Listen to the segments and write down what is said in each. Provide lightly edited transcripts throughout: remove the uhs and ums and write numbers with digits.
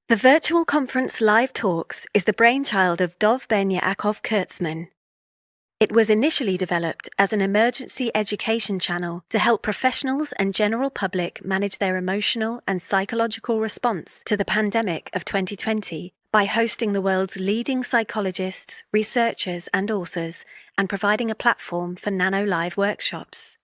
The virtual conference Live Talks is the brainchild of Benyaacov-Kurtzman. It was initially developed as an emergency education channel to help professionals and general public manage their emotional and psychological response to the pandemic of 2020 by hosting the world's leading psychologists, researchers, and authors, and providing a platform for nano-live-workshops.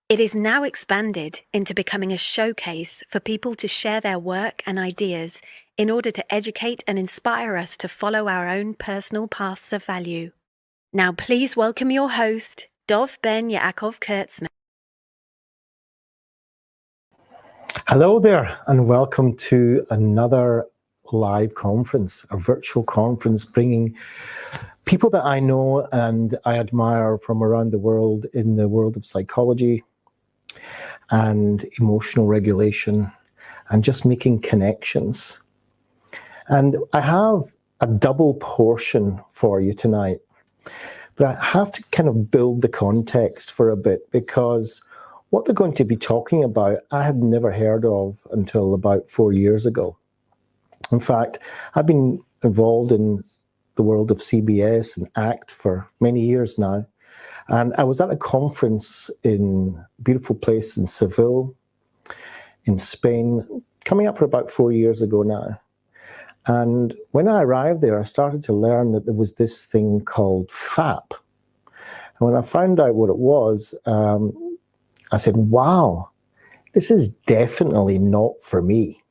It is now expanded into becoming a showcase for people to share their work and ideas in order to educate and inspire us to follow our own personal paths of value. Now please welcome your host, Benyaacov-Kurtzman. Hello there, and welcome to another live conference, a virtual conference bringing people that I know and I admire from around the world in the world of psychology and emotional regulation and just making connections. And I have a double portion for you tonight, but I have to kind of build the context for a bit because what they're going to be talking about, I had never heard of until about 4 years ago. In fact, I've been involved in the world of CBS and ACT for many years now. And I was at a conference in a beautiful place in Seville, in Spain, coming up for about 4 years ago now. And when I arrived there, I started to learn that there was this thing called FAP. And when I found out what it was, I said, wow, this is definitely not for me.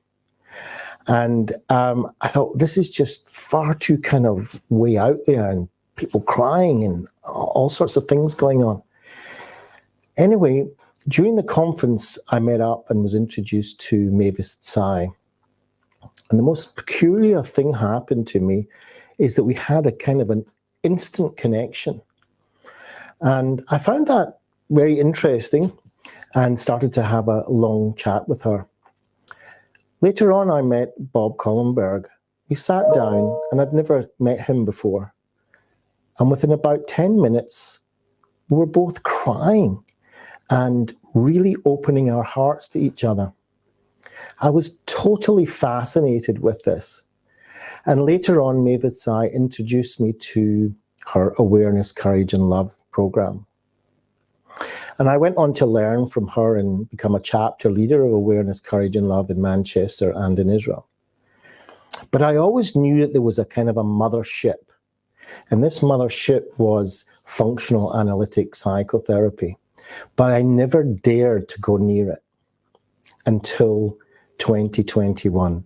And I thought, this is just far too kind of way out there and people crying and all sorts of things going on. Anyway, during the conference, I met up and was introduced to Mavis Tsai. And the most peculiar thing happened to me is that we had a kind of an instant connection. And I found that very interesting and started to have a long chat with her. Later on, I met Bob Collenberg. We sat down, and I'd never met him before. And within about 10 minutes, we were both crying and really opening our hearts to each other. I was totally fascinated with this. And later on, Mavis Tsai introduced me to her Awareness, Courage and Love program. And I went on to learn from her and become a chapter leader of Awareness, Courage and Love in Manchester and in Israel. But I always knew that there was a kind of a mothership. And this mothership was functional analytic psychotherapy. But I never dared to go near it until 2021,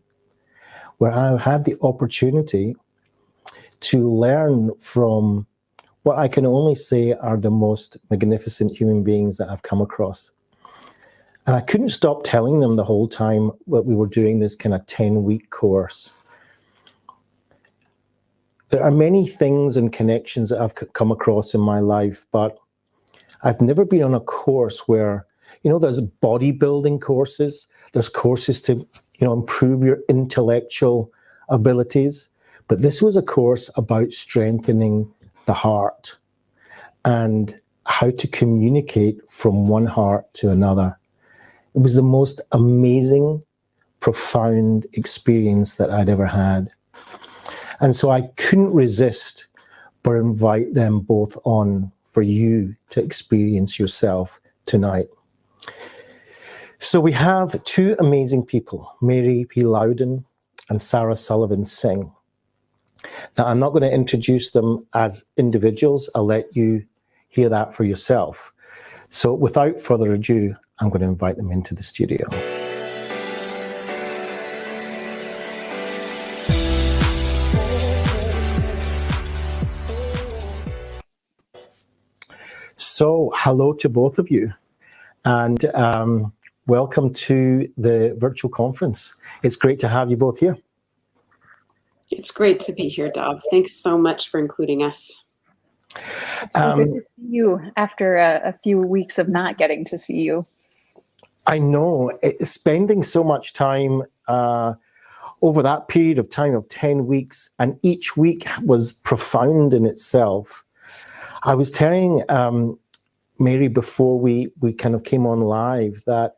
where I had the opportunity to learn from what I can only say are the most magnificent human beings that I've come across. And I couldn't stop telling them the whole time that we were doing this kind of 10-week course. There are many things and connections that I've come across in my life, but I've never been on a course where, you know, there's bodybuilding courses, there's courses to, you know, improve your intellectual abilities, but this was a course about strengthening the heart and how to communicate from one heart to another. It was the most amazing, profound experience that I'd ever had. And so I couldn't resist but invite them both on for you to experience yourself tonight. So we have two amazing people, Mary P. Loudon and Sarah Sullivan-Singh. Now, I'm not going to introduce them as individuals. I'll let you hear that for yourself. So without further ado, I'm going to invite them into the studio. So hello to both of you. And welcome to the virtual conference. It's great to have you both here. It's great to be here, Dov. Thanks so much for including us. Good to see you after a few weeks of not getting to see you. I know, spending so much time over that period of time of 10 weeks, and each week was profound in itself. I was telling Mary before we kind of came on live that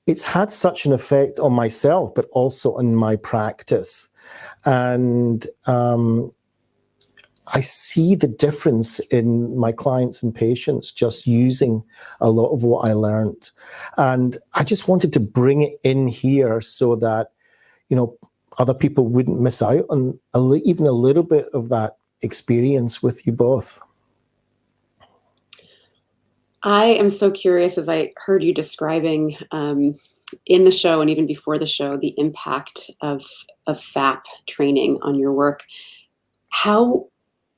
it's had such an effect on myself, but also on my practice. And I see the difference in my clients and patients just using a lot of what I learned. And I just wanted to bring it in here so that, other people wouldn't miss out on even a little bit of that experience with you both. I am so curious, as I heard you describing in the show and even before the show, the impact of FAP training on your work. How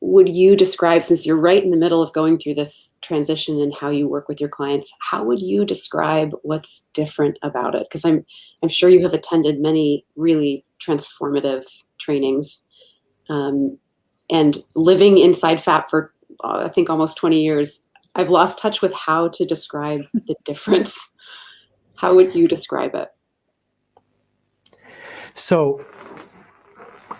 would you describe, since you're right in the middle of going through this transition and how you work with your clients, how would you describe what's different about it? Because I'm sure you have attended many really transformative trainings, and living inside FAP for I think almost 20 years, I've lost touch with how to describe the difference. How would you describe it? So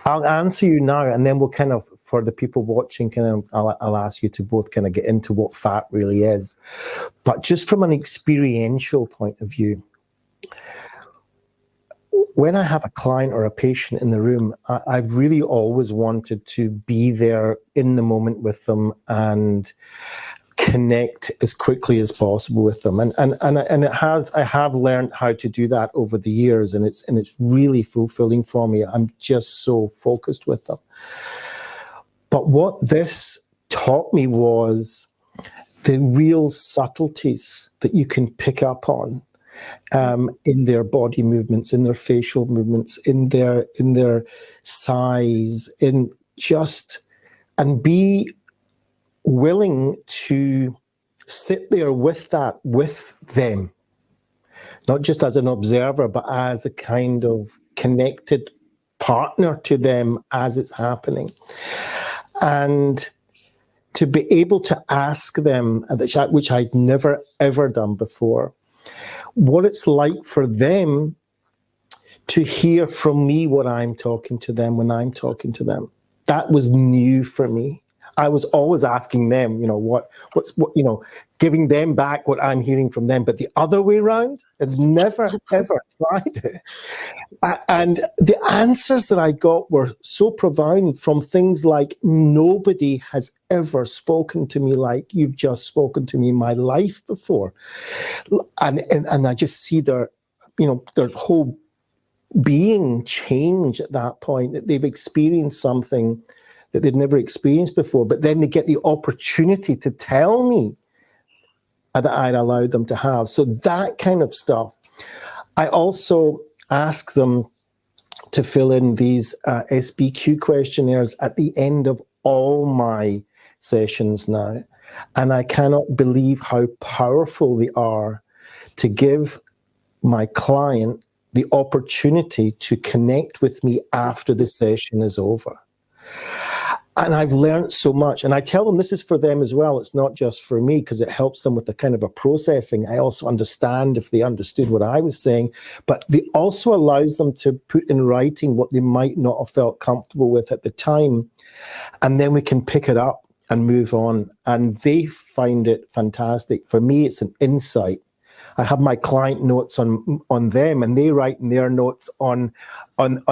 I'll answer you now, and then we'll kind of, for the people watching, I'll ask you to both kind of get into what FAP really is. But just from an experiential point of view, when I have a client or a patient in the room, I've really always wanted to be there in the moment with them and connect as quickly as possible with them. And I have learned how to do that over the years, and it's really fulfilling for me. I'm just so focused with them. But what this taught me was the real subtleties that you can pick up on in their body movements, in their facial movements, in their size, and be willing to sit there with that with them, not just as an observer, but as a kind of connected partner to them as it's happening. And to be able to ask them, which I'd never, ever done before, what it's like for them to hear from me what I'm talking to them when I'm talking to them. That was new for me. I was always asking them, giving them back what I'm hearing from them, but the other way around, I'd never, ever tried it. And the answers that I got were so profound, from things like, nobody has ever spoken to me like you've just spoken to me in my life before. And I just see their whole being change at that point, that they've experienced something that they'd never experienced before, but then they get the opportunity to tell me that I'd allowed them to have. So that kind of stuff. I also ask them to fill in these SBQ questionnaires at the end of all my sessions now. And I cannot believe how powerful they are to give my client the opportunity to connect with me after the session is over. And I've learned so much. And I tell them this is for them as well. It's not just for me, because it helps them with the kind of a processing. I also understand if they understood what I was saying, but it also allows them to put in writing what they might not have felt comfortable with at the time. And then we can pick it up and move on. And they find it fantastic. For me, it's an insight. I have my client notes on them, and they write in their notes on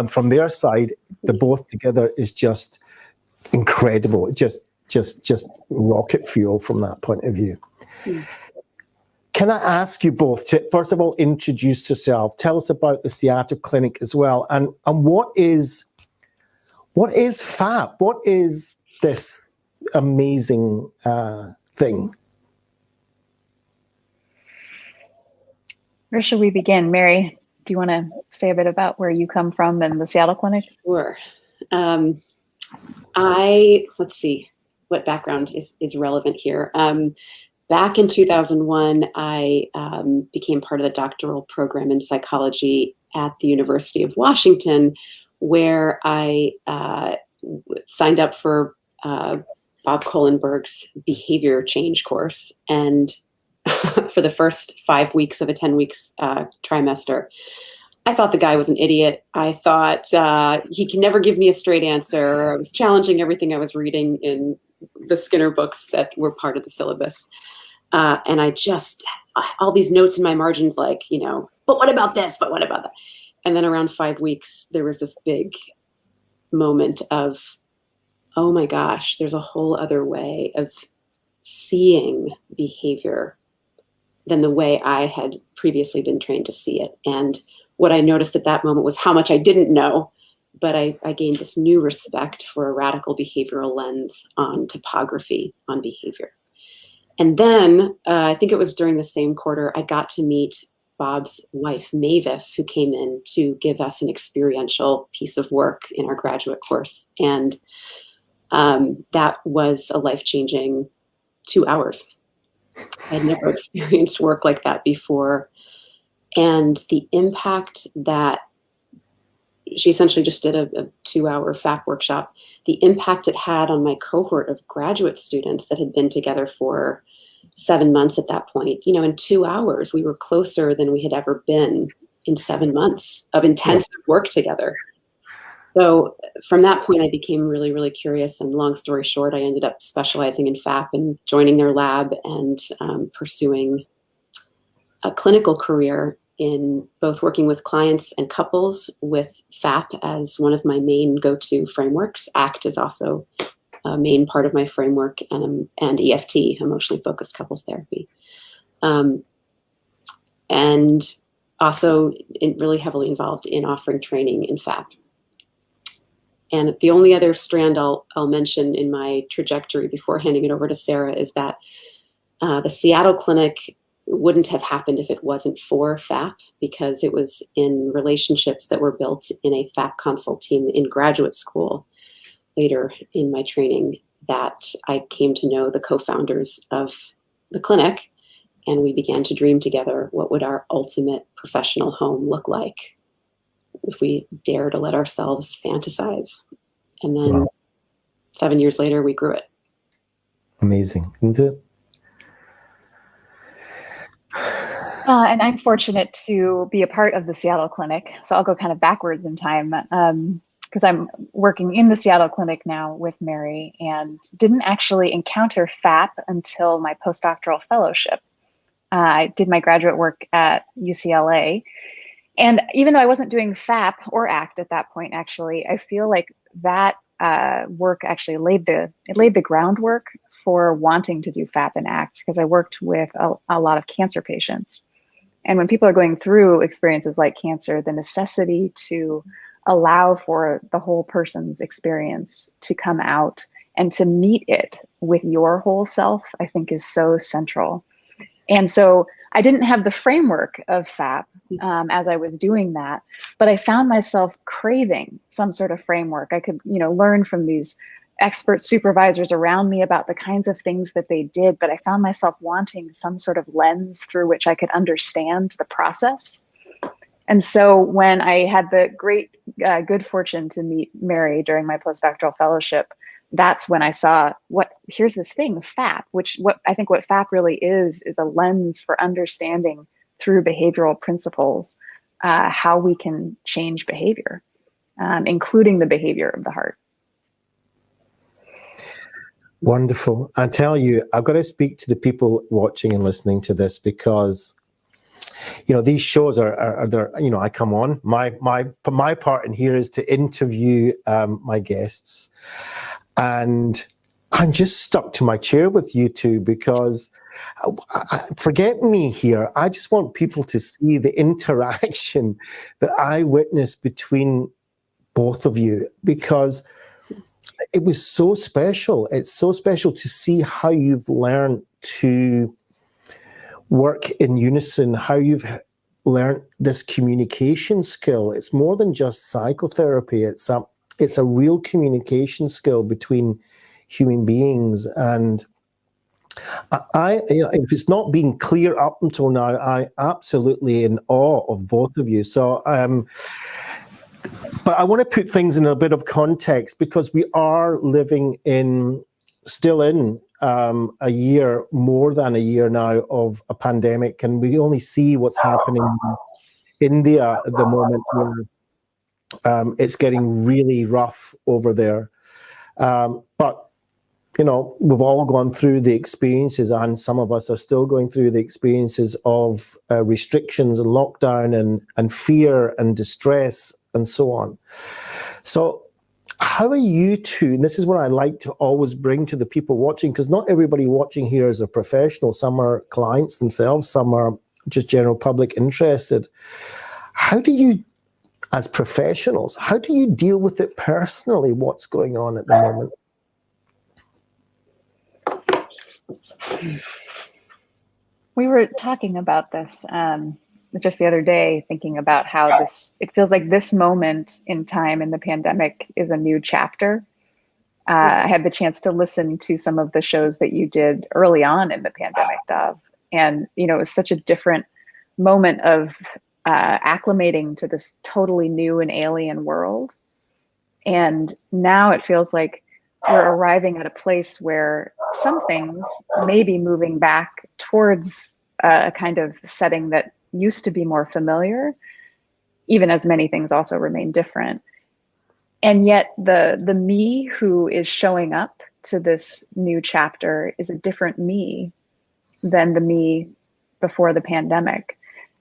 from their side. The both together is just incredible. Just rocket fuel from that point of view. Mm. Can I ask you both to, first of all, introduce yourself? Tell us about the Seattle Clinic as well, and what is FAP? What is this amazing thing? Where should we begin? Mary, do you want to say a bit about where you come from and the Seattle Clinic? Sure. Let's see what background is relevant here. Back in 2001, I became part of the doctoral program in psychology at the University of Washington, where I signed up for Bob Kohlenberg's behavior change course. And for the first 5 weeks of a 10 weeks trimester, I thought the guy was an idiot. I thought he can never give me a straight answer. I was challenging everything I was reading in the Skinner books that were part of the syllabus. And I just, all these notes in my margins, like, but what about this? But what about that? And then around 5 weeks, there was this big moment of, oh my gosh, there's a whole other way of seeing behavior than the way I had previously been trained to see it. And what I noticed at that moment was how much I didn't know, but I gained this new respect for a radical behavioral lens on topography, on behavior. And then I think it was during the same quarter, I got to meet Bob's wife, Mavis, who came in to give us an experiential piece of work in our graduate course. And that was a life-changing 2 hours. I'd never experienced work like that before. And the impact that she essentially just did a 2-hour FAP workshop, the impact it had on my cohort of graduate students that had been together for 7 months at that point. In 2 hours, we were closer than we had ever been in 7 months of intensive work together. So from that point, I became really, really curious. And long story short, I ended up specializing in FAP and joining their lab and pursuing a clinical career in both working with clients and couples with FAP as one of my main go-to frameworks. ACT is also a main part of my framework, and EFT, emotionally focused couples therapy. And also really heavily involved in offering training in FAP. And the only other strand I'll mention in my trajectory before handing it over to Sarah is that the Seattle clinic wouldn't have happened if it wasn't for FAP, because it was in relationships that were built in a FAP consult team in graduate school later in my training that I came to know the co-founders of the clinic, and we began to dream together what would our ultimate professional home look like if we dare to let ourselves fantasize. And then 7 years later, we grew it. Amazing, isn't it? And I'm fortunate to be a part of the Seattle clinic. So I'll go kind of backwards in time because I'm working in the Seattle clinic now with Mary, and didn't actually encounter FAP until my postdoctoral fellowship. I did my graduate work at UCLA. And even though I wasn't doing FAP or ACT at that point, actually, I feel like that work actually laid the groundwork for wanting to do FAP and ACT, because I worked with a lot of cancer patients. And when people are going through experiences like cancer, the necessity to allow for the whole person's experience to come out and to meet it with your whole self, I think is so central. And so I didn't have the framework of FAP as I was doing that, but I found myself craving some sort of framework. I could, learn from these expert supervisors around me about the kinds of things that they did, but I found myself wanting some sort of lens through which I could understand the process. And so when I had the great good fortune to meet Mary during my postdoctoral fellowship, that's when I saw here's this thing, FAP, what FAP really is a lens for understanding through behavioral principles, how we can change behavior, including the behavior of the heart. Wonderful. I tell you, I've got to speak to the people watching and listening to this, because these shows are there. I come on. My part in here is to interview my guests, and I'm just stuck to my chair with you two, because forget me here. I just want people to see the interaction that I witnessed between both of you, because it was so special. It's so special to see how you've learned to work in unison, how you've learned this communication skill. It's more than just psychotherapy. It's a real communication skill between human beings. And if it's not been clear up until now, I absolutely in awe of both of you. So, but I want to put things in a bit of context, because we are living still in a year, more than a year now, of a pandemic, and we only see what's happening in India at the moment, where it's getting really rough over there. But we've all gone through the experiences, and some of us are still going through the experiences of restrictions and lockdown and fear and distress and so on. So how are you two, and this is what I like to always bring to the people watching, because not everybody watching here is a professional. Some are clients themselves, some are just general public interested. How do you, as professionals, how do you deal with it personally, what's going on at the moment? We were talking about this just the other day, thinking about how it feels like this moment in time in the pandemic is a new chapter. I had the chance to listen to some of the shows that you did early on in the pandemic, Dov. And, it was such a different moment of acclimating to this totally new and alien world. And now it feels like we're arriving at a place where some things may be moving back towards a kind of setting that used to be more familiar, even as many things also remain different. And yet the me who is showing up to this new chapter is a different me than the me before the pandemic.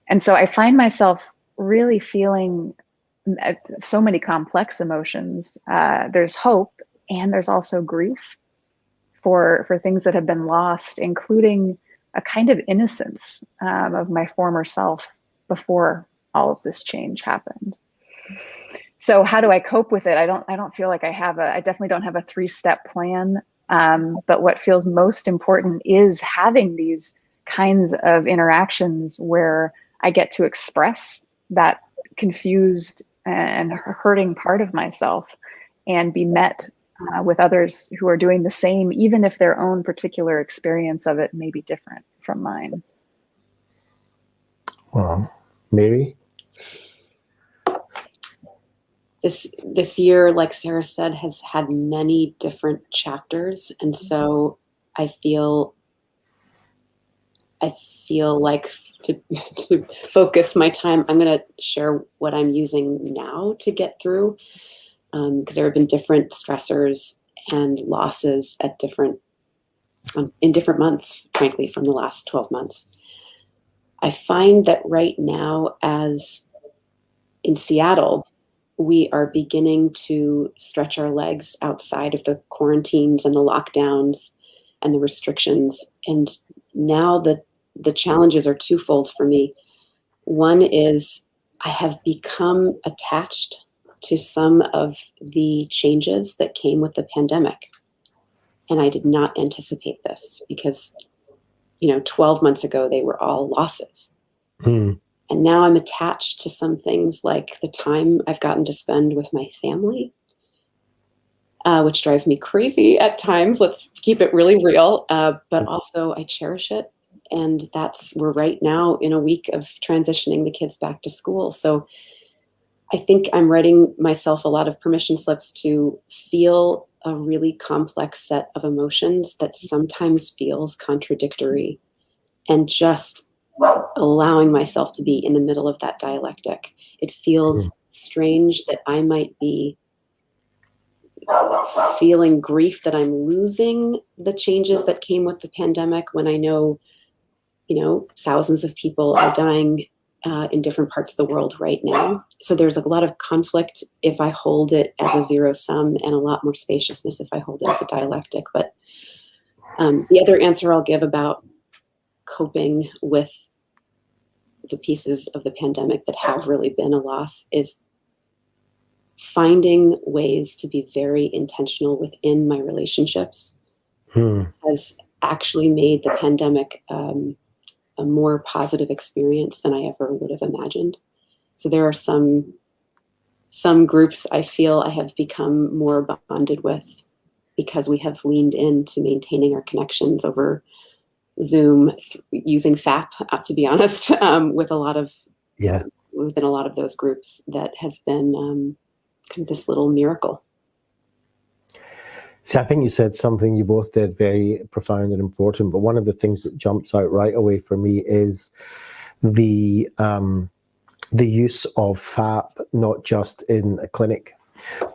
And so I find myself really feeling so many complex emotions. There's hope, and there's also grief for things that have been lost, including a kind of innocence of my former self before all of this change happened. So how do I cope with it? I don't feel like I definitely don't have a 3-step plan. But what feels most important is having these kinds of interactions where I get to express that confused and hurting part of myself and be met with others who are doing the same, even if their own particular experience of it may be different from mine. Wow. Mary? This year, like Sarah said, has had many different chapters. And so I feel like to focus my time, I'm going to share what I'm using now to get through, because there have been different stressors and losses at in different months, frankly, from the last 12 months. I find that right now, as in Seattle, we are beginning to stretch our legs outside of the quarantines and the lockdowns and the restrictions. And now the challenges are twofold for me. One is I have become attached to some of the changes that came with the pandemic. And I did not anticipate this because, 12 months ago, they were all losses. Hmm. And now I'm attached to some things like the time I've gotten to spend with my family, which drives me crazy at times. Let's keep it really real. But also I cherish it. And we're right now in a week of transitioning the kids back to school. So I think I'm writing myself a lot of permission slips to feel a really complex set of emotions that sometimes feels contradictory, and just allowing myself to be in the middle of that dialectic. It feels strange that I might be feeling grief that I'm losing the changes that came with the pandemic when I know, thousands of people are dying in different parts of the world right now. So there's a lot of conflict if I hold it as a zero sum, and a lot more spaciousness if I hold it as a dialectic. But the other answer I'll give about coping with the pieces of the pandemic that have really been a loss is finding ways to be very intentional within my relationships has actually made the pandemic a more positive experience than I ever would have imagined. So there are some groups I feel I have become more bonded with because we have leaned into maintaining our connections over Zoom using FAP, to be honest, with a lot of within a lot of those groups. That has been kind of this little miracle. See, I think you said something you both did very profound and important, but one of the things that jumps out right away for me is the use of FAP, not just in a clinic,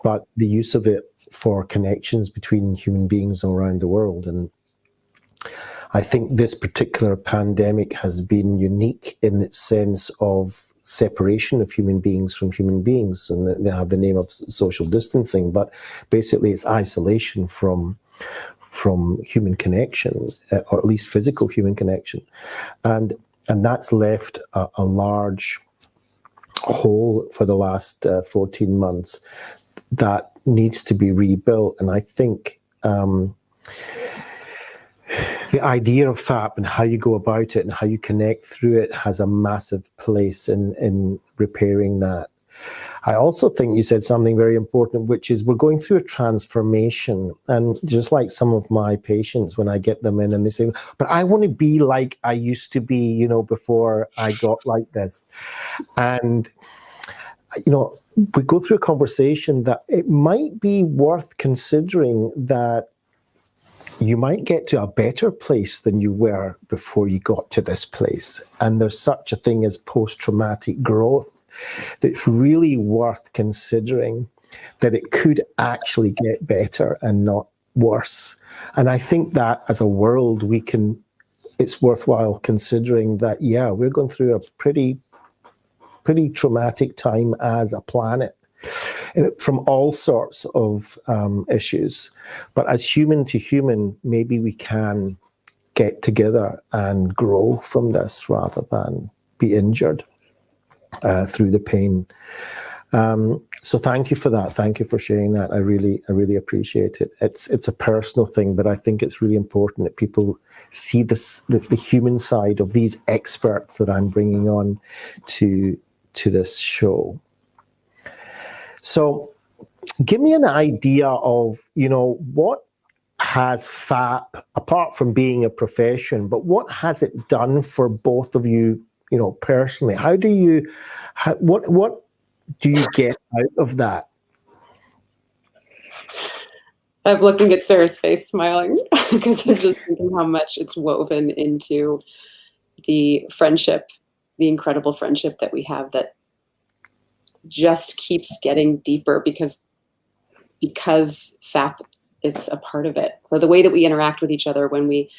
but the use of it for connections between human beings around the world. And I think this particular pandemic has been unique in its sense of separation of human beings from human beings, and they have the name of social distancing, but basically it's isolation from human connection, or at least physical human connection, and that's left a large hole for the last 14 months that needs to be rebuilt. And I think the idea of FAP and how you go about it and how you connect through it has a massive place in repairing that. I also think you said something very important, which is we're going through a transformation. And just like some of my patients, when I get them in and they say, but I want to be like I used to be, you know, before I got like this. And, you know, we go through a conversation that it might be worth considering that you might get to a better place than you were before you got to this place. And there's such a thing as post-traumatic growth that's really worth considering, that it could actually get better and not worse. And I think that as a world, it's worthwhile considering that, yeah, we're going through a pretty traumatic time as a planet, from all sorts of issues. But as human to human, maybe we can get together and grow from this rather than be injured through the pain. So thank you for that. Thank you for sharing that. I really appreciate it. It's a personal thing, but I think it's really important that people see the human side of these experts that I'm bringing on to this show. So give me an idea of, you know, what has FAP, apart from being a profession, but what has it done for both of you, you know, personally? What do you get out of that? I'm looking at Sarah's face smiling because I'm just thinking how much it's woven into the friendship, the incredible friendship that we have, that just keeps getting deeper because FAP is a part of it. So the way that we interact with each other when we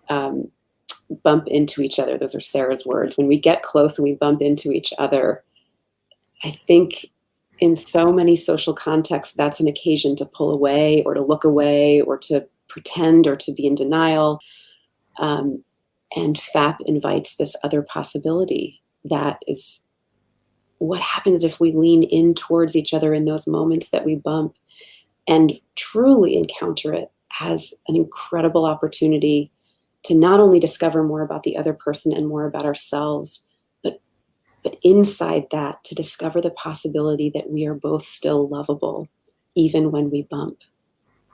bump into each other, those are Sarah's words, when we get close and we bump into each other, I think in so many social contexts, that's an occasion to pull away or to look away or to pretend or to be in denial. And FAP invites this other possibility that is, what happens if we lean in towards each other in those moments that we bump and truly encounter it as an incredible opportunity to not only discover more about the other person and more about ourselves, but inside that to discover the possibility that we are both still lovable, even when we bump,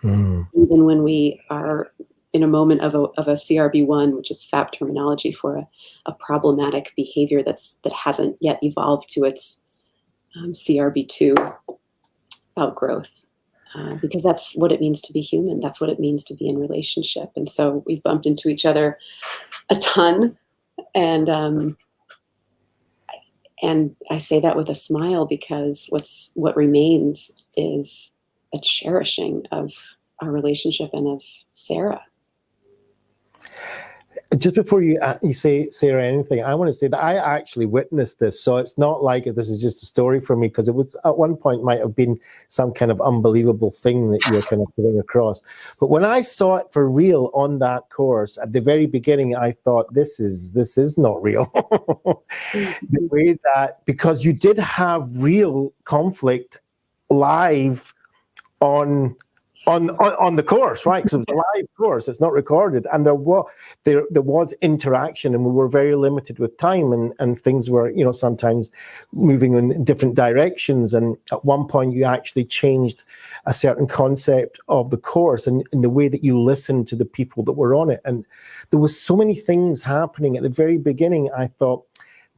even when we are in a moment of a CRB1, which is FAP terminology for a problematic behavior that hasn't yet evolved to its CRB2 outgrowth, because that's what it means to be human. That's what it means to be in relationship. And so we've bumped into each other a ton, and I say that with a smile because what remains is a cherishing of our relationship and of Sarah. Just before you say, Sarah, anything, I want to say that I actually witnessed this. So it's not like this is just a story for me, because it was at one point might have been some kind of unbelievable thing that you're kind of putting across. But when I saw it for real on that course, at the very beginning, I thought this is not real. The way that, because you did have real conflict live on the course, right? Because it was a live course, it's not recorded, and there was interaction, and we were very limited with time, and things were, you know, sometimes moving in different directions. And at one point, you actually changed a certain concept of the course and in the way that you listened to the people that were on it. And there was so many things happening at the very beginning. I thought,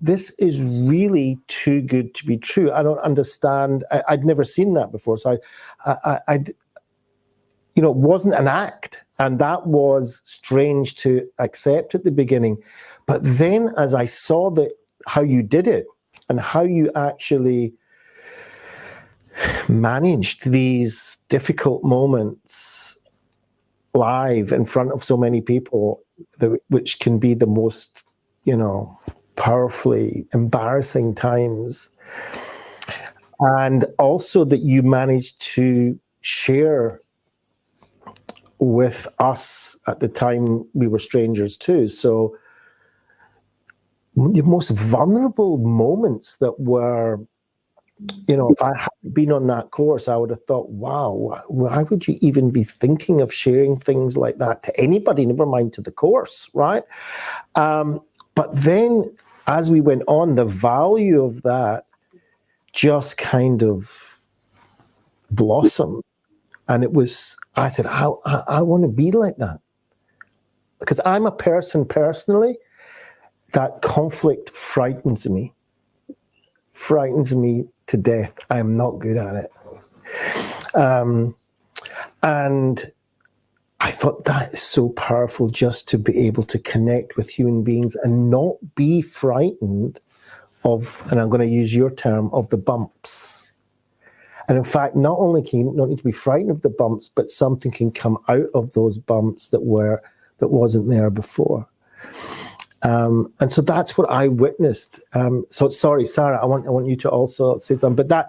this is really too good to be true. I don't understand. I'd never seen that before, so I you know, it wasn't an act, and that was strange to accept at the beginning. But then as I saw how you did it and how you actually managed these difficult moments live in front of so many people, which can be the most, powerfully embarrassing times. And also that you managed to share with us at the time we were strangers too. So the most vulnerable moments that were, if I had been on that course, I would have thought, wow, why would you even be thinking of sharing things like that to anybody, never mind to the course, right? But then as we went on, the value of that just kind of blossomed. And I said, I want to be like that. Because I'm a person personally, that conflict frightens me to death. I am not good at it. And I thought that is so powerful, just to be able to connect with human beings and not be frightened of, and I'm going to use your term, of the bumps. And in fact, not only can you not need to be frightened of the bumps, but something can come out of those bumps that wasn't there before. And so that's what I witnessed. So sorry, Sarah, I want you to also say something. But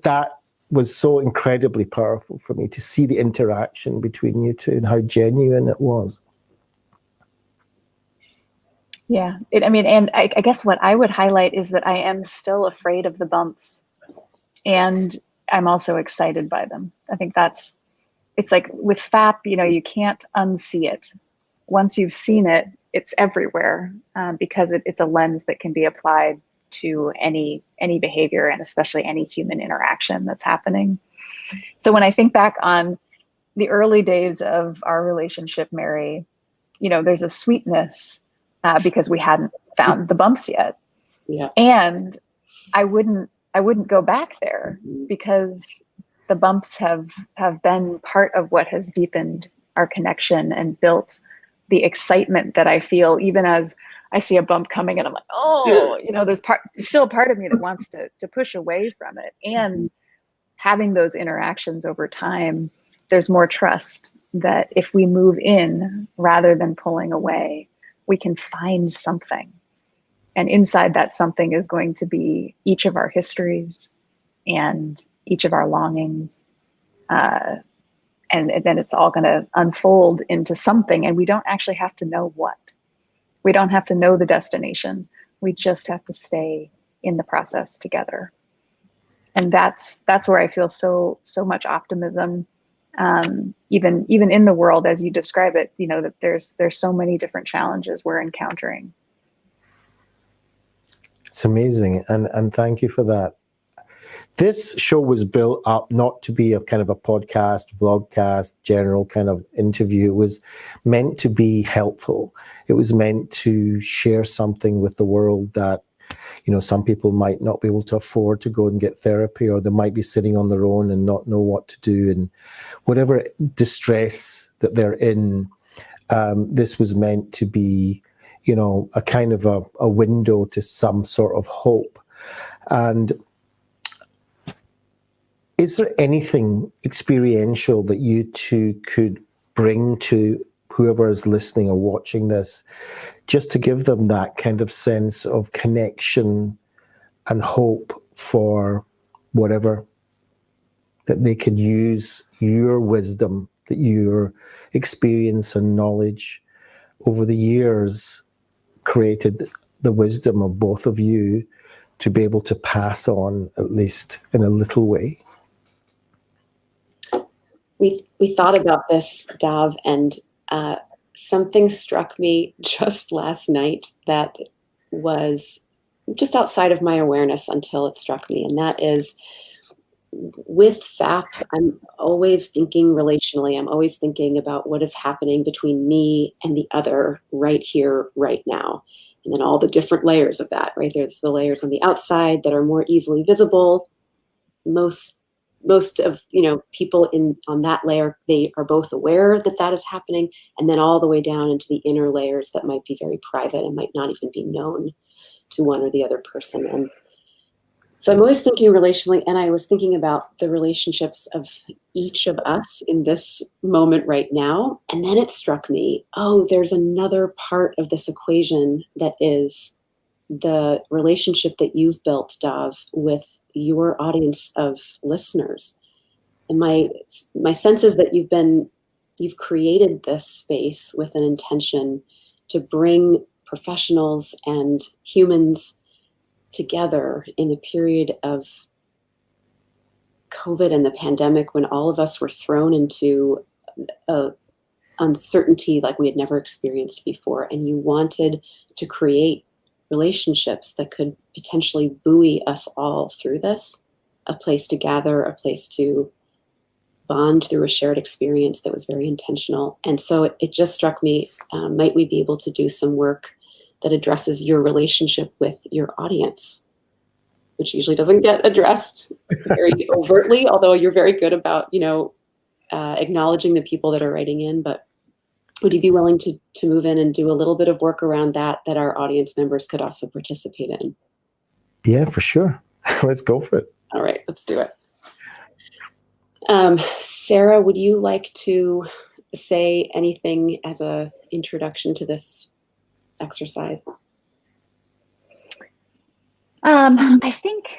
that was so incredibly powerful for me, to see the interaction between you two and how genuine it was. Yeah, and I guess what I would highlight is that I am still afraid of the bumps, and I'm also excited by them. I think it's like with FAP, you can't unsee it. Once you've seen it, it's everywhere, because it's a lens that can be applied to any behavior, and especially any human interaction that's happening. So when I think back on the early days of our relationship, Mary, there's a sweetness, because we hadn't found the bumps yet. Yeah. And I wouldn't go back there, because the bumps have been part of what has deepened our connection and built the excitement that I feel, even as I see a bump coming and I'm like, oh, there's still a part of me that wants to push away from it. And having those interactions over time, there's more trust that if we move in rather than pulling away, we can find something. And inside that something is going to be each of our histories and each of our longings. And then it's all going to unfold into something. And we don't actually have to know what. We don't have to know the destination. We just have to stay in the process together. And that's where I feel so much optimism, even in the world as you describe it, that there's so many different challenges we're encountering. It's amazing, and thank you for that. This show was built up not to be a kind of a podcast, vlogcast, general kind of interview. It was meant to be helpful. It was meant to share something with the world that, some people might not be able to afford to go and get therapy, or they might be sitting on their own and not know what to do, and whatever distress that they're in. This was meant to be, a kind of a window to some sort of hope. And is there anything experiential that you two could bring to whoever is listening or watching this, just to give them that kind of sense of connection and hope for whatever, that they can use your wisdom, that your experience and knowledge over the years created the wisdom of both of you to be able to pass on, at least in a little way? We thought about this, Dav, and something struck me just last night that was just outside of my awareness until it struck me. And that is, with FAP, I'm always thinking relationally. I'm always thinking about what is happening between me and the other right here, right now. And then all the different layers of that, right? There's the layers on the outside that are more easily visible. Most of people on that layer, they are both aware that that is happening, and then all the way down into the inner layers that might be very private and might not even be known to one or the other person. And So I'm always thinking relationally, and I was thinking about the relationships of each of us in this moment right now. And then it struck me, oh, there's another part of this equation that is the relationship that you've built, Dov, with your audience of listeners. And my sense is that you've created this space with an intention to bring professionals and humans together in the period of COVID and the pandemic, when all of us were thrown into uncertainty like we had never experienced before. And you wanted to create relationships that could potentially buoy us all through this, a place to gather, a place to bond through a shared experience that was very intentional. And so it just struck me, might we be able to do some work that addresses your relationship with your audience, which usually doesn't get addressed very overtly, although you're very good about, acknowledging the people that are writing in. But would you be willing to move in and do a little bit of work around that our audience members could also participate in? Yeah, for sure. Let's go for it. All right, let's do it. Sarah, would you like to say anything as an introduction to this exercise? I think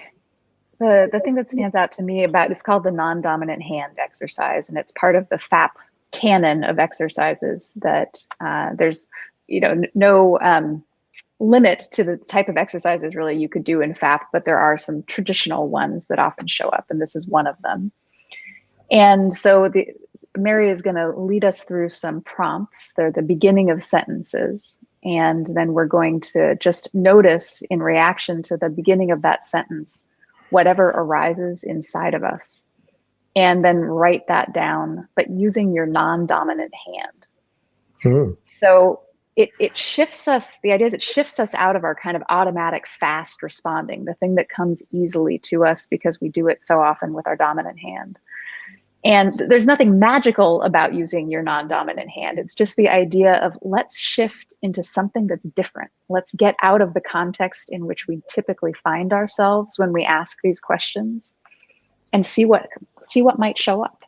the thing that stands out to me about it's called the non-dominant hand exercise, and it's part of the FAP canon of exercises that there's no limit to the type of exercises really you could do in FAP, but there are some traditional ones that often show up, and this is one of them. And so Mary is going to lead us through some prompts. They're the beginning of sentences. And then we're going to just notice in reaction to the beginning of that sentence, whatever arises inside of us. And then write that down, but using your non-dominant hand. Mm. So it shifts us, the idea is it shifts us out of our kind of automatic fast responding, the thing that comes easily to us because we do it so often with our dominant hand. And there's nothing magical about using your non-dominant hand. It's just the idea of let's shift into something that's different. Let's get out of the context in which we typically find ourselves when we ask these questions and see what might show up.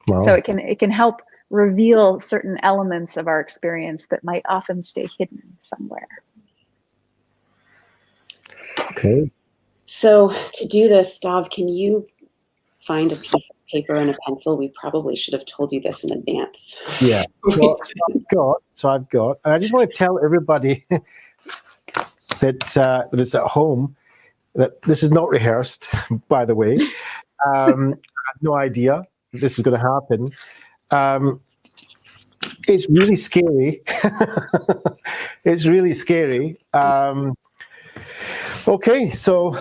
Wow. So it can help reveal certain elements of our experience that might often stay hidden somewhere. Okay. So to do this, Dov, can you find a piece of paper and a pencil? We probably should have told you this in advance. Yeah. Well, so I've got, and I just want to tell everybody that it's at home that this is not rehearsed, by the way. I had no idea this was going to happen. It's really scary. It's really scary. Okay, so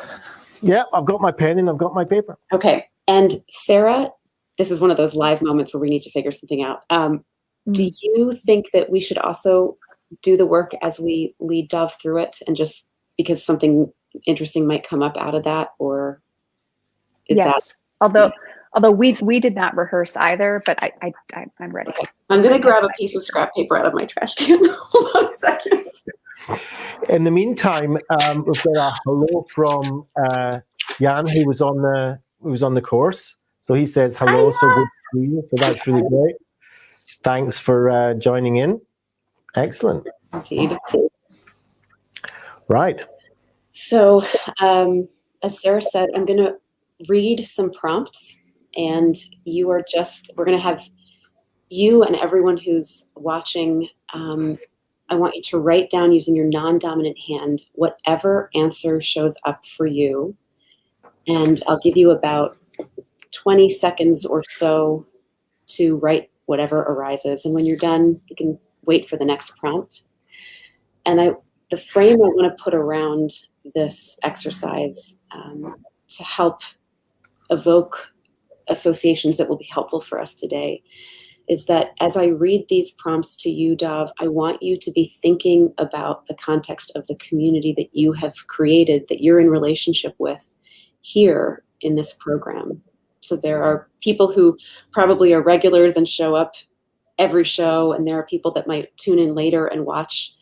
yeah, I've got my pen and I've got my paper. Okay. And Sarah, this is one of those live moments where we need to figure something out. Do you think that we should also do the work as we lead Dov through it, and just because something interesting might come up out of that, or is yes. that? Although we did not rehearse either, but I'm ready. Okay. I'm going to grab a piece of scrap paper out of my trash can. Hold on a second. In the meantime, we've got a hello from Jan, who was on the course. So he says hello. So good to see you. So that's really great. Thanks for joining in. Excellent. Indeed. Right. So as Sarah said, I'm going to read some prompts, and we're going to have you and everyone who's watching, I want you to write down using your non-dominant hand whatever answer shows up for you. And I'll give you about 20 seconds or so to write whatever arises. And when you're done, you can wait for the next prompt. And the frame I want to put around this exercise to help evoke associations that will be helpful for us today is that as I read these prompts to you, Dov, I want you to be thinking about the context of the community that you have created, that you're in relationship with here in this program. So there are people who probably are regulars and show up every show, and there are people that might tune in later and watch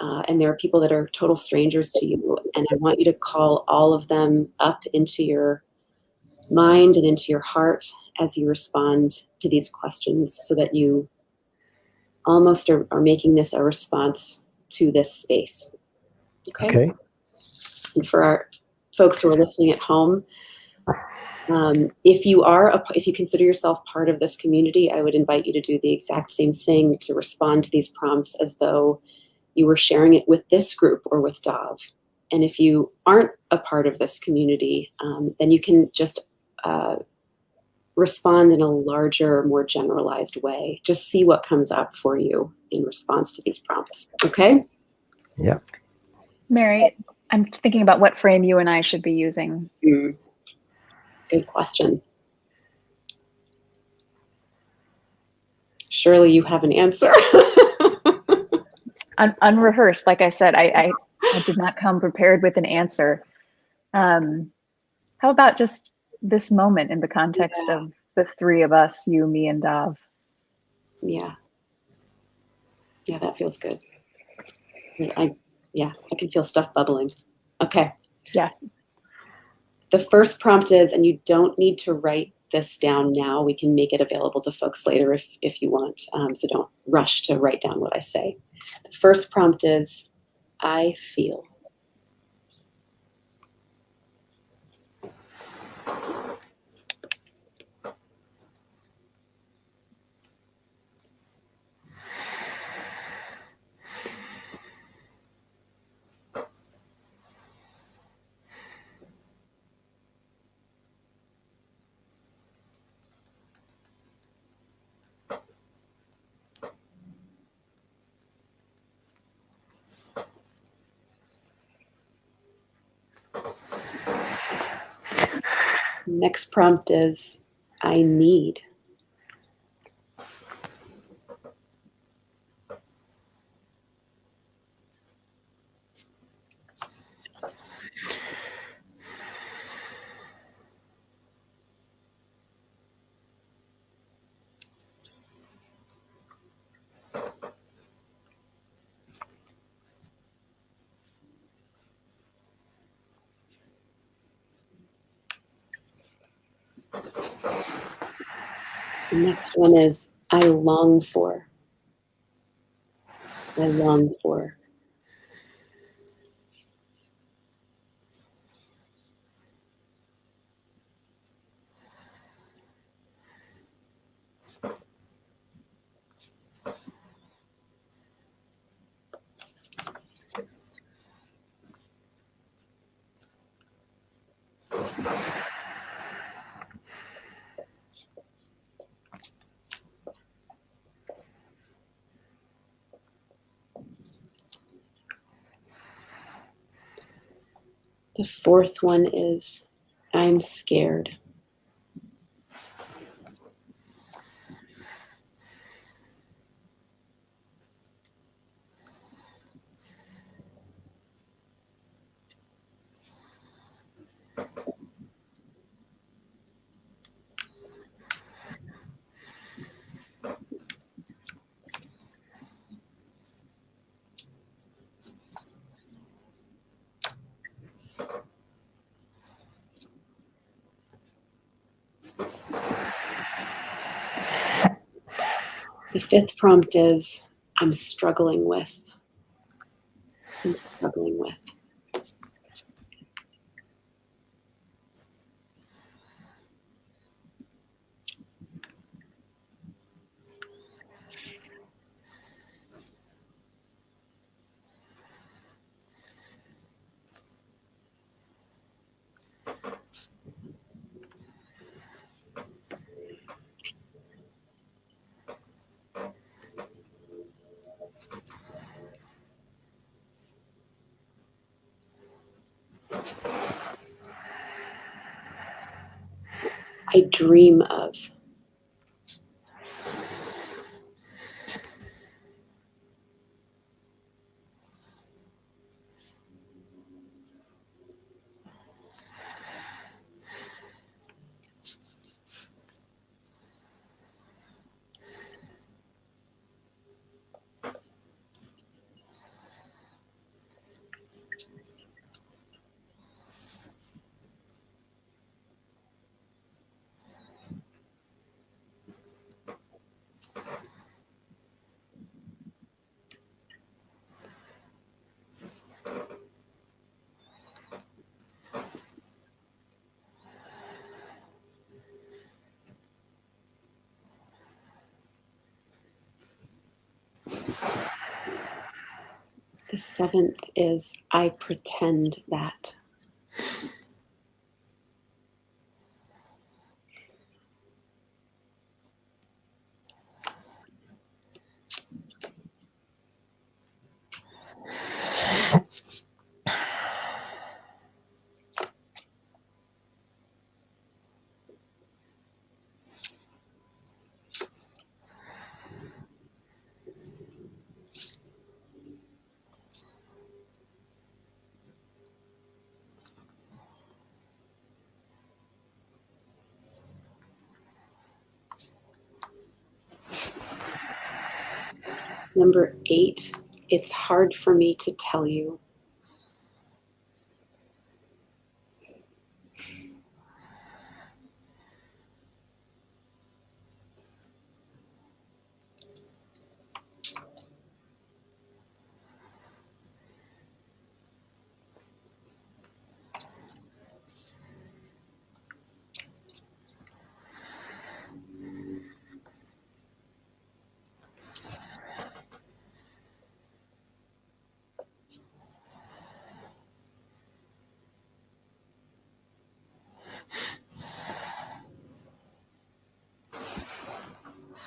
and there are people that are total strangers to you, and I want you to call all of them up into your mind and into your heart as you respond to these questions, so that you almost are making this a response to this space. Okay. And for our folks who are listening at home, if you consider yourself part of this community, I would invite you to do the exact same thing, to respond to these prompts as though you were sharing it with this group or with Dov. And if you aren't a part of this community, then you can just respond in a larger, more generalized way. Just see what comes up for you in response to these prompts. Okay? Yeah. Mary, I'm thinking about what frame you and I should be using. Good question. Surely you have an answer. Unrehearsed, like I said, I did not come prepared with an answer. How about just this moment in the context of the three of us, you, me, and Dov? Yeah, that feels good. I can feel stuff bubbling. Okay. Yeah. The first prompt is, and you don't need to write this down now. We can make it available to folks later if you want. So don't rush to write down what I say. The first prompt is, I feel. Next prompt is, I need. The next one is, I long for. I long for. The fourth one is, I'm scared. The fifth prompt is, I'm struggling with. I'm struggling with. I dream of. The 7th is I pretend that. Number 8, it's hard for me to tell you.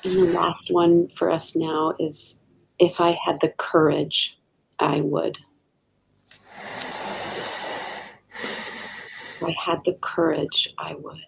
And the last one for us now is, if I had the courage, I would. If I had the courage, I would.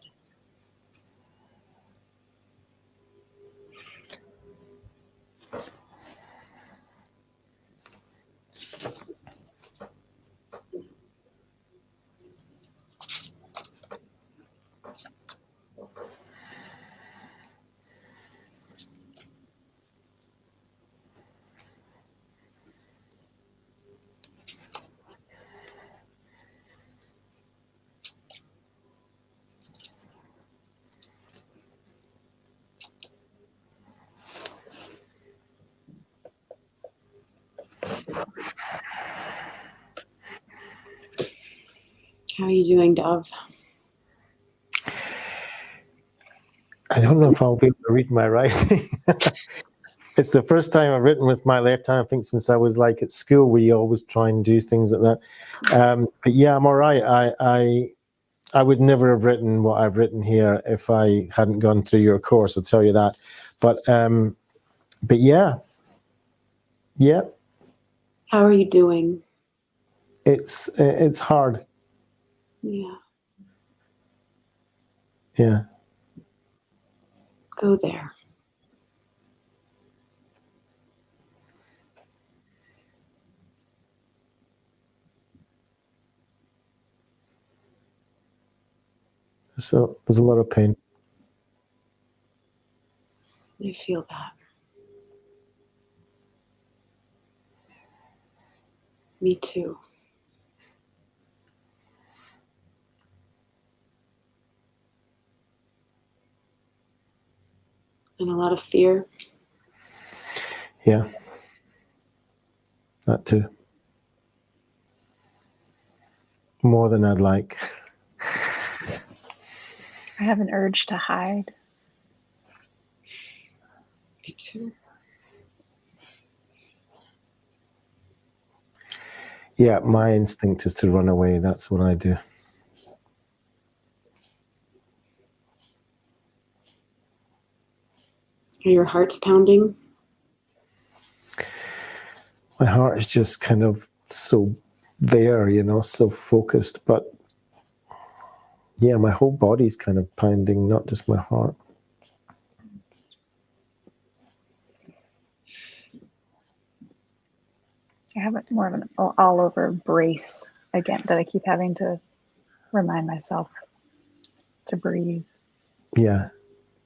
How are you doing, Dov? I don't know if I'll be able to read my writing. It's the first time I've written with my left hand, I think, since I was like at school. We always try and do things like that. But yeah, I'm all right. I would never have written what I've written here if I hadn't gone through your course, I'll tell you that. But yeah. How are you doing? It's hard. Yeah. Yeah. Go there. So there's a lot of pain. I feel that. Me too. And a lot of fear. Yeah. That too. More than I'd like. I have an urge to hide. Me too. Yeah, my instinct is to run away. That's what I do. Are your hearts pounding? My heart is just kind of so there, so focused. But yeah, my whole body's kind of pounding, not just my heart. I have more of an all over brace again that I keep having to remind myself to breathe. Yeah,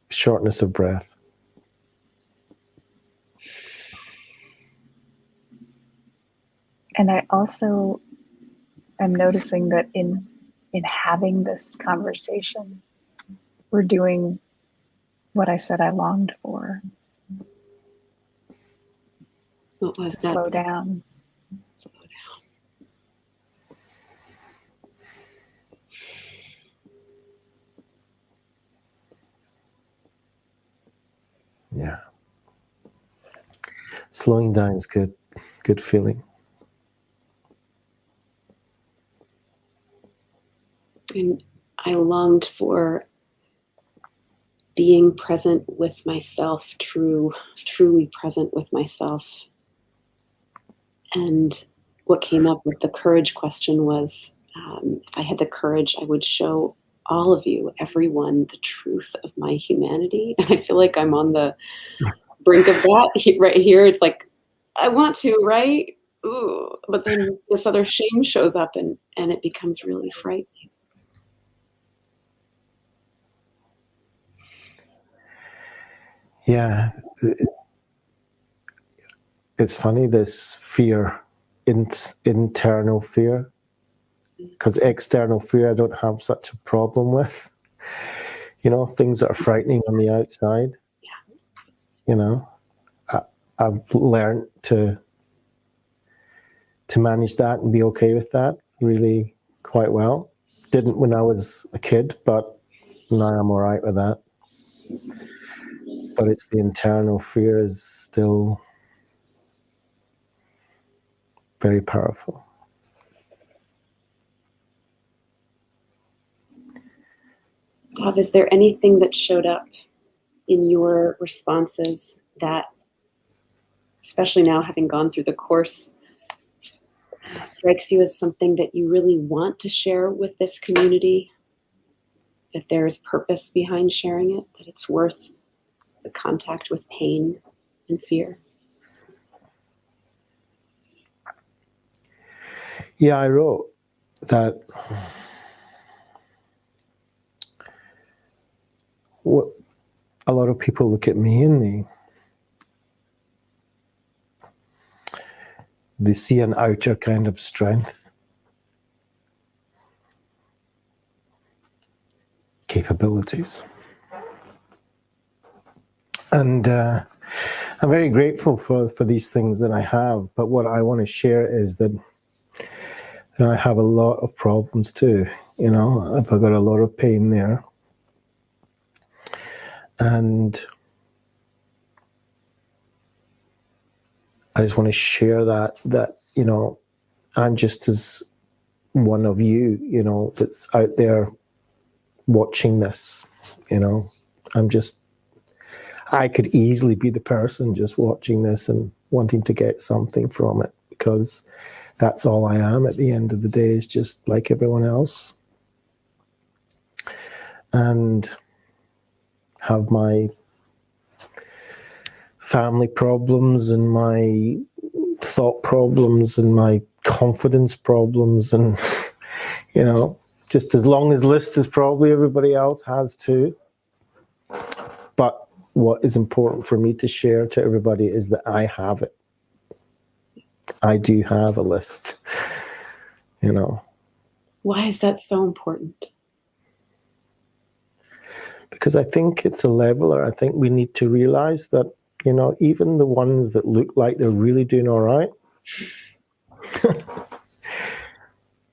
shortness of breath. And I also am noticing that in having this conversation, we're doing what I said I longed for. What was to that? Slow down. Slow down. Yeah. Slowing down is good. Good feeling. And I longed for being present with myself, truly present with myself. And what came up with the courage question was, if I had the courage, I would show all of you, everyone, the truth of my humanity. And I feel like I'm on the brink of that right here. It's like, I want to, right? Ooh. But then this other shame shows up and it becomes really frightening. Yeah. It's funny, this fear, internal fear, because external fear I don't have such a problem with. You know, things that are frightening on the outside. Yeah. You know, I've learned to manage that and be okay with that really quite well. Didn't when I was a kid, but now I'm all right with that. But it's the internal fear is still very powerful. Dov, is there anything that showed up in your responses that, especially now having gone through the course, strikes you as something that you really want to share with this community? That there is purpose behind sharing it, that it's worth the contact with pain and fear? Yeah, I wrote that what a lot of people look at me and they see an outer kind of strength, capabilities. And I'm very grateful for these things that I have, but what I want to share is that I have a lot of problems too. You know, I've got a lot of pain there. And I just want to share that, you know, I'm just as one of you, you know, that's out there watching this, you know. I could easily be the person just watching this and wanting to get something from it, because that's all I am at the end of the day, is just like everyone else. And have my family problems and my thought problems and my confidence problems, and you know, just as long as list as probably everybody else has too. But what is important for me to share to everybody is that I have it. I do have a list, you know. Why is that so important? Because I think it's a leveler. I think we need to realize that, you know, even the ones that look like they're really doing all right,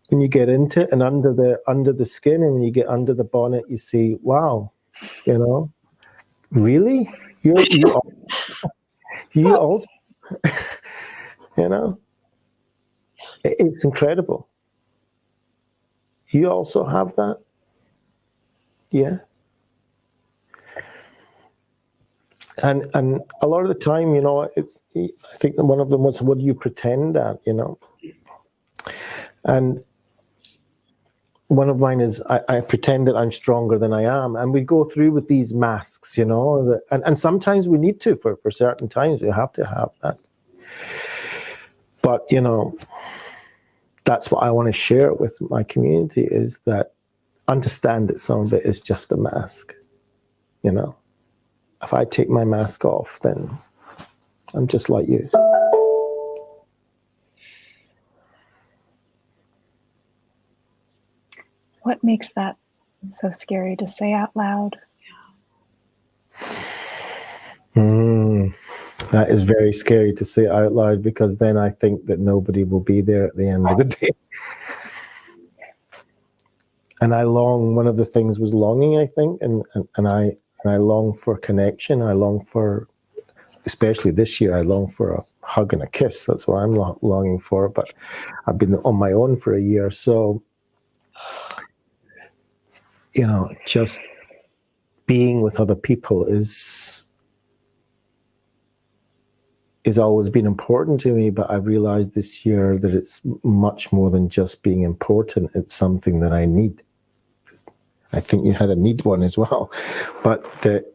when you get into it and under the skin, and when you get under the bonnet, you see, wow, you know, really, you also, you know, it's incredible. You also have that, yeah. And a lot of the time, you know, I think one of them was, what do you pretend at, you know? And one of mine is, I pretend that I'm stronger than I am. And we go through with these masks, you know, and sometimes we need to, for certain times, we have to have that. But, you know, that's what I want to share with my community, is that understand that some of it is just a mask, you know. If I take my mask off, then I'm just like you. What makes that so scary to say out loud? That is very scary to say out loud, because then I think that nobody will be there at the end of the day. And I long, one of the things was longing, I think, and I long for connection. I long for, especially this year, I long for a hug and a kiss. That's what I'm longing for. But I've been on my own for a year, so just being with other people is always been important to me, but I've realized this year that it's much more than just being important. It's something that I need. I think you had a need one as well, but that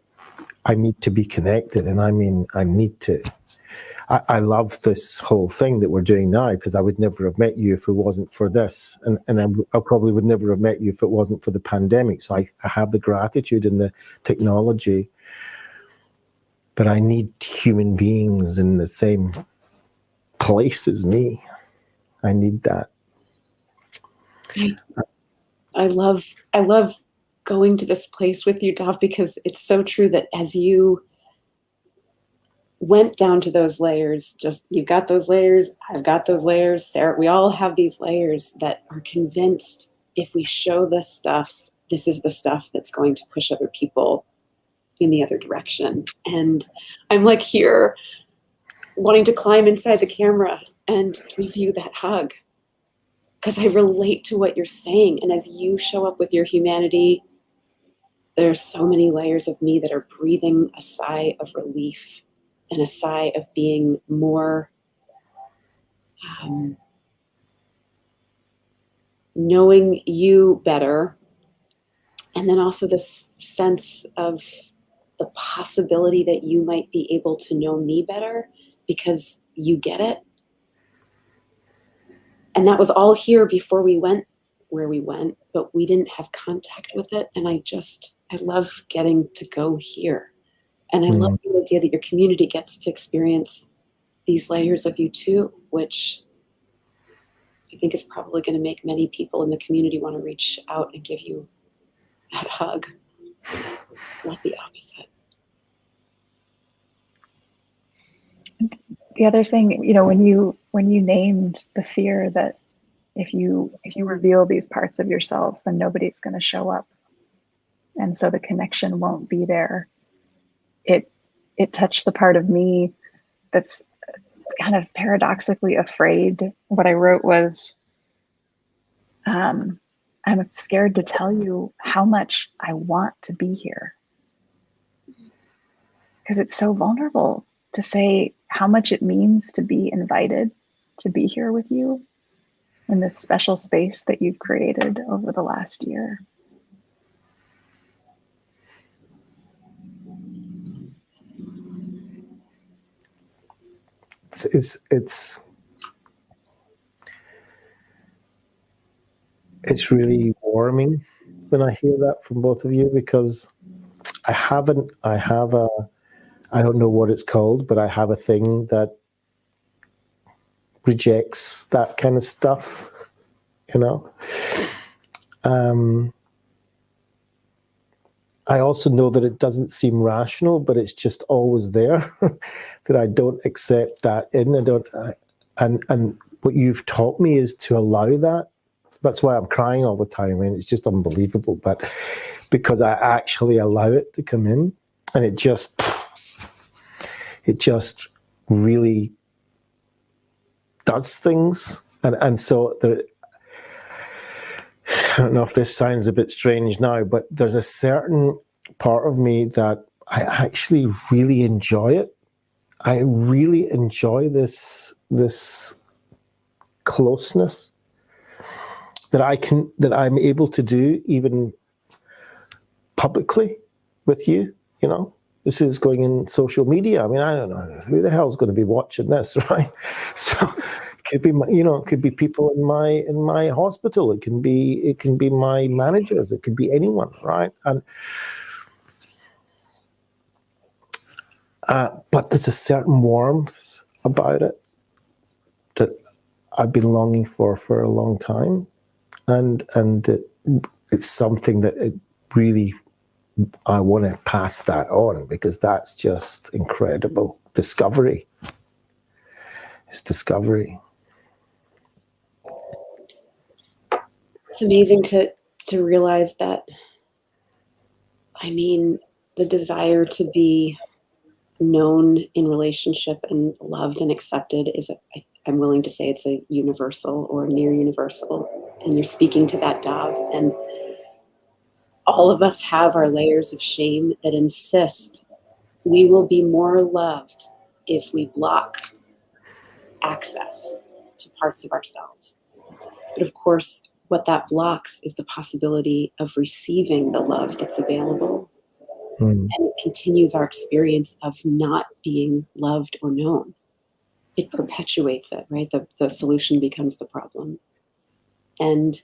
I need to be connected. And I mean, I love this whole thing that we're doing now, because I would never have met you if it wasn't for this. And I probably would never have met you if it wasn't for the pandemic. So I have the gratitude and the technology, but I need human beings in the same place as me. I need that. I love going to this place with you, Dov, because it's so true that as you went down to those layers, just you've got those layers, I've got those layers, Sarah, we all have these layers that are convinced if we show this stuff, this is the stuff that's going to push other people in the other direction. And I'm like here wanting to climb inside the camera and give you that hug, because I relate to what you're saying. And as you show up with your humanity, there's so many layers of me that are breathing a sigh of relief and a sigh of being more knowing you better. And then also this sense of the possibility that you might be able to know me better because you get it. And that was all here before we went where we went, but we didn't have contact with it. And I love getting to go here. And I love the idea that your community gets to experience these layers of you too, which I think is probably going to make many people in the community want to reach out and give you that hug, not the opposite. The other thing, when you named the fear that if you reveal these parts of yourselves, then nobody's going to show up, and so the connection won't be there. It touched the part of me that's kind of paradoxically afraid. What I wrote was, I'm scared to tell you how much I want to be here, because it's so vulnerable to say how much it means to be invited to be here with you in this special space that you've created over the last year. It's really warming when I hear that from both of you, because I have I don't know what it's called, but I have a thing that rejects that kind of stuff, I also know that it doesn't seem rational, but it's just always there, that I don't accept that and what you've taught me is to allow that. That's why I'm crying all the time. I mean, it's just unbelievable, but because I actually allow it to come in, and it just really does things. And so there, I don't know if this sounds a bit strange now, but there's a certain part of me that I actually really enjoy it. I really enjoy this closeness that I'm able to do even publicly with you, This is going in social media. I mean, I don't know who the hell's going to be watching this, right? So it could be, it could be people in my hospital. It can be my managers. It could be anyone, right? And but there's a certain warmth about it that I've been longing for a long time, and it's something that it really. I want to pass that on, because that's just incredible discovery. It's discovery. It's amazing to realize that, the desire to be known in relationship and loved and accepted is, I'm willing to say it's a universal or near universal. And you're speaking to that, Dov. And all of us have our layers of shame that insist we will be more loved if we block access to parts of ourselves. But of course, what that blocks is the possibility of receiving the love that's available. And it continues our experience of not being loved or known. It perpetuates it, right? The solution becomes the problem. And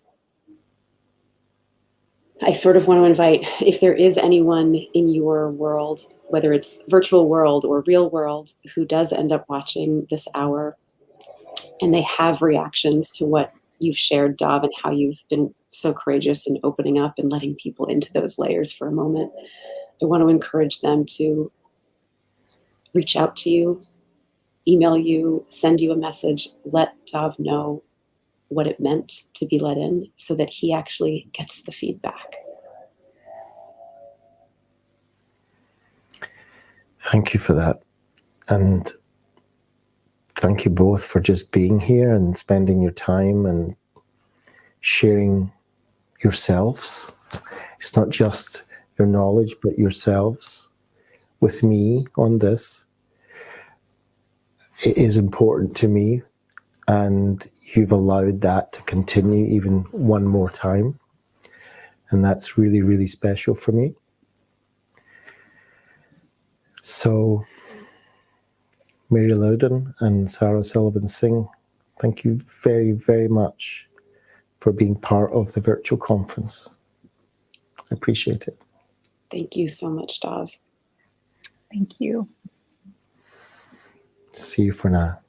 I sort of want to invite, if there is anyone in your world, whether it's virtual world or real world, who does end up watching this hour and they have reactions to what you've shared, Dov, and how you've been so courageous in opening up and letting people into those layers for a moment, I want to encourage them to reach out to you, email you, send you a message, let Dov know what it meant to be let in so that he actually gets the feedback. Thank you for that. And thank you both for just being here and spending your time and sharing yourselves. It's not just your knowledge, but yourselves with me on this. It is important to me, and you've allowed that to continue even one more time. And that's really, really special for me. So, Mary Loudon and Sarah Sullivan-Singh, thank you very, very much for being part of the virtual conference. I appreciate it. Thank you so much, Dov. Thank you. See you for now.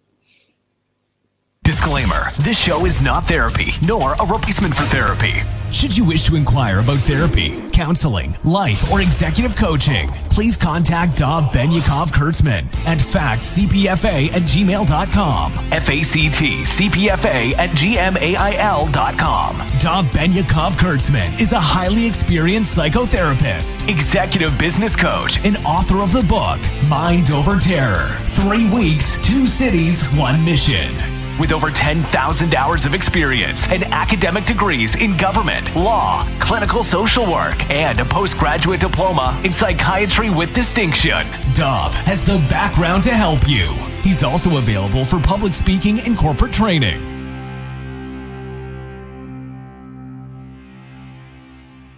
Disclaimer, this show is not therapy, nor a replacement for therapy. Should you wish to inquire about therapy, counseling, life, or executive coaching, please contact Dov Benyaacov-Kurtzman at factcpfa@gmail.com, factcpfa@gmail.com. Dov Benyaacov-Kurtzman is a highly experienced psychotherapist, executive business coach, and author of the book, Mind Over Terror, 3 weeks, 2 cities, 1 mission. With over 10,000 hours of experience and academic degrees in government, law, clinical social work, and a postgraduate diploma in psychiatry with distinction, Dov has the background to help you. He's also available for public speaking and corporate training.